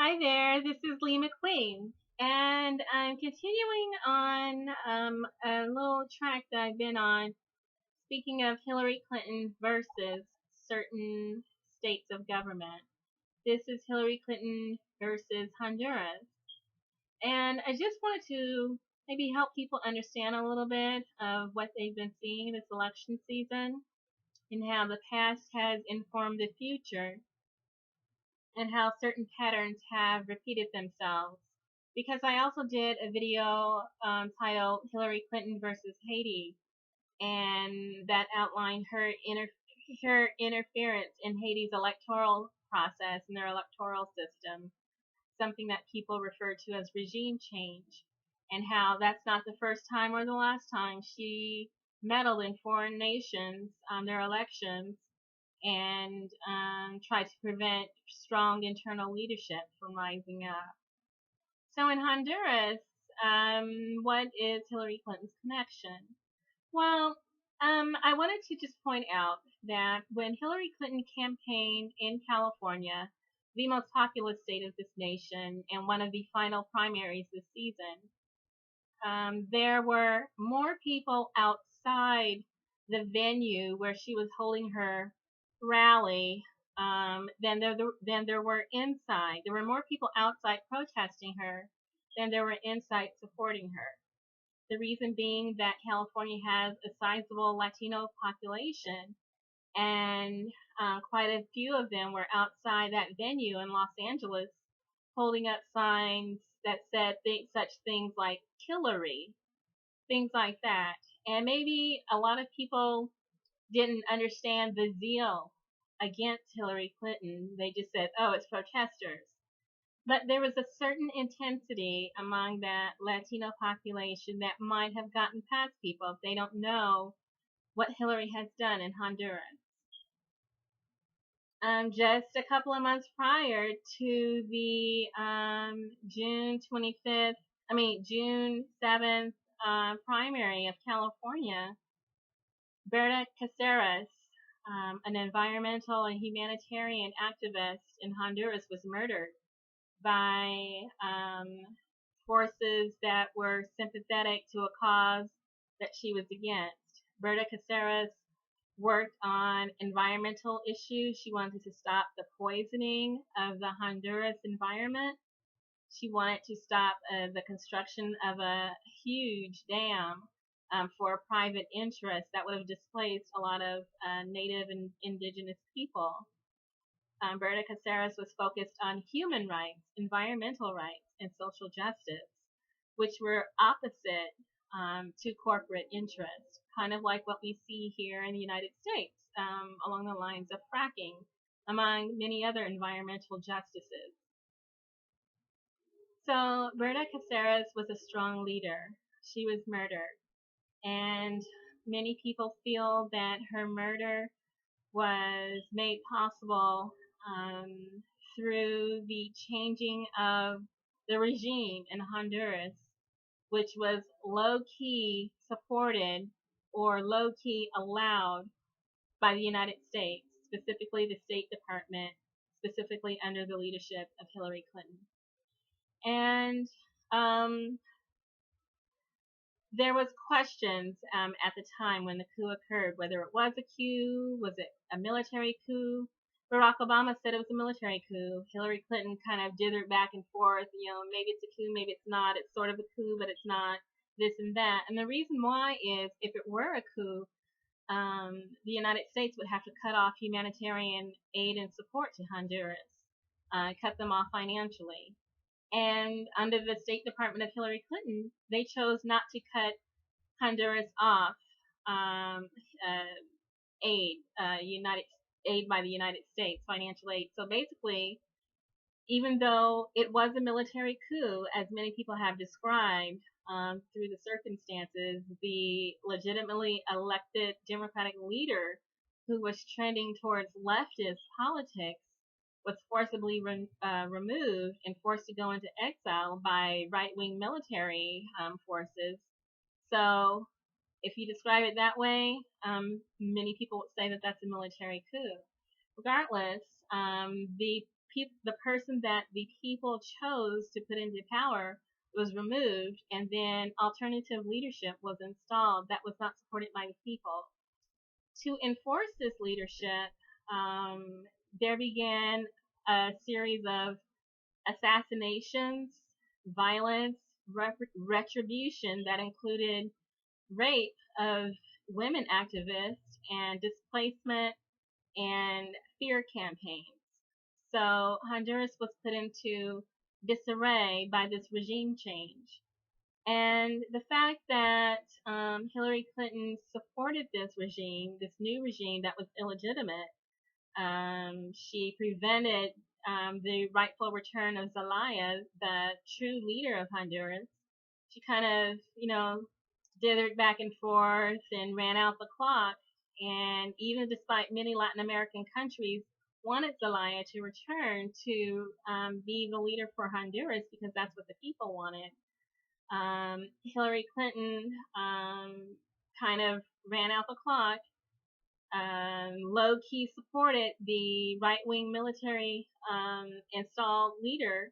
Hi there, this is Lee McQueen, and I'm continuing on a little track that I've been on, speaking of Hillary Clinton versus certain states of government. This is Hillary Clinton versus Honduras, and I just wanted to maybe help people understand a little bit of what they've been seeing this election season and how the past has informed the future and how certain patterns have repeated themselves. Because I also did a video titled Hillary Clinton versus Haiti, and that outlined her interference in Haiti's electoral process and their electoral system, something that people refer to as regime change, and how that's not the first time or the last time she meddled in foreign nations on their elections and try to prevent strong internal leadership from rising up. So in Honduras, what is Hillary Clinton's connection? Well, I wanted to just point out that when Hillary Clinton campaigned in California, the most populous state of this nation, and one of the final primaries this season, there were more people outside the venue where she was holding her rally than there were inside. There were more people outside protesting her than there were inside supporting her. The reason being that California has a sizable Latino population, and quite a few of them were outside that venue in Los Angeles holding up signs that said such things like Hillary, things like that. And maybe a lot of people didn't understand the zeal against Hillary Clinton. They just said, oh, it's protesters. But there was a certain intensity among that Latino population that might have gotten past people if they don't know what Hillary has done in Honduras. Just a couple of months prior to the June 7th primary of California, Berta Caceres, an environmental and humanitarian activist in Honduras, was murdered by forces that were sympathetic to a cause that she was against. Berta Caceres worked on environmental issues. She wanted to stop the poisoning of the Honduras environment. She wanted to stop the construction of a huge dam for private interest that would have displaced a lot of native and indigenous people. Berta Caceres was focused on human rights, environmental rights, and social justice, which were opposite to corporate interest, kind of like what we see here in the United States along the lines of fracking, among many other environmental justices. So Berta Caceres was a strong leader. She was murdered, and many people feel that her murder was made possible through the changing of the regime in Honduras, which was low-key supported or low-key allowed by the United States, specifically the State Department, specifically under the leadership of Hillary Clinton. And there was questions at the time when the coup occurred, whether it was a coup, was it a military coup? Barack Obama said it was a military coup. Hillary Clinton kind of dithered back and forth, maybe it's a coup, maybe it's not. It's sort of a coup, but it's not, this and that. And the reason why is, if it were a coup, the United States would have to cut off humanitarian aid and support to Honduras, cut them off financially. And under the State Department of Hillary Clinton, they chose not to cut Honduras off aid by the United States, financial aid. So basically, even though it was a military coup, as many people have described through the circumstances, the legitimately elected Democratic leader who was trending towards leftist politics was forcibly removed and forced to go into exile by right-wing military forces. So if you describe it that way, many people would say that that's a military coup. Regardless, the the person that the people chose to put into power was removed, and then alternative leadership was installed that was not supported by the people. To enforce this leadership, there began a series of assassinations, violence, retribution that included rape of women activists and displacement and fear campaigns. So Honduras was put into disarray by this regime change. And the fact that Hillary Clinton supported this regime, this new regime that was illegitimate, she prevented the rightful return of Zelaya, the true leader of Honduras. She kind of, dithered back and forth and ran out the clock. And even despite many Latin American countries wanted Zelaya to return to be the leader for Honduras because that's what the people wanted, Hillary Clinton kind of ran out the clock, low-key supported the right-wing military installed leader,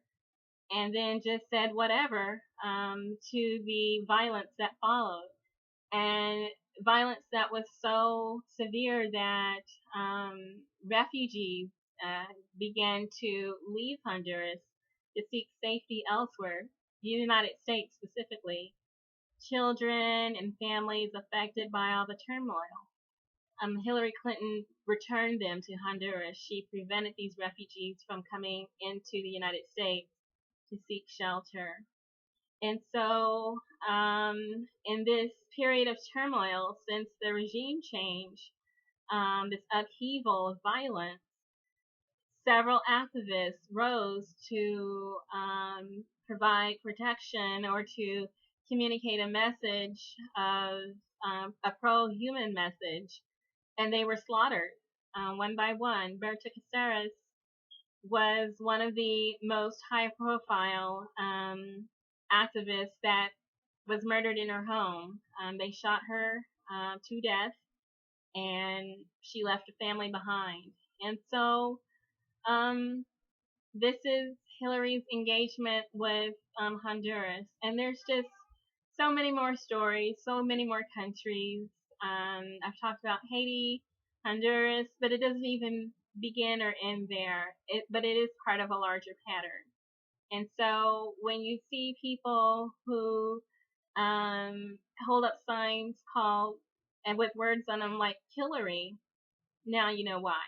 and then just said whatever to the violence that followed. And violence that was so severe that refugees began to leave Honduras to seek safety elsewhere, the United States specifically. Children and families affected by all the turmoil. Hillary Clinton returned them to Honduras. She prevented these refugees from coming into the United States to seek shelter. And so, in this period of turmoil since the regime change, this upheaval of violence, several activists rose to provide protection or to communicate a message of a pro-human message, and they were slaughtered one by one. Berta Caceres was one of the most high-profile activists that was murdered in her home. They shot her to death, and she left a family behind. And so this is Hillary's engagement with Honduras. And there's just so many more stories, so many more countries. I've talked about Haiti, Honduras, but it doesn't even begin or end there. But it is part of a larger pattern. And so when you see people who hold up signs called and with words on them like Hillary, now you know why.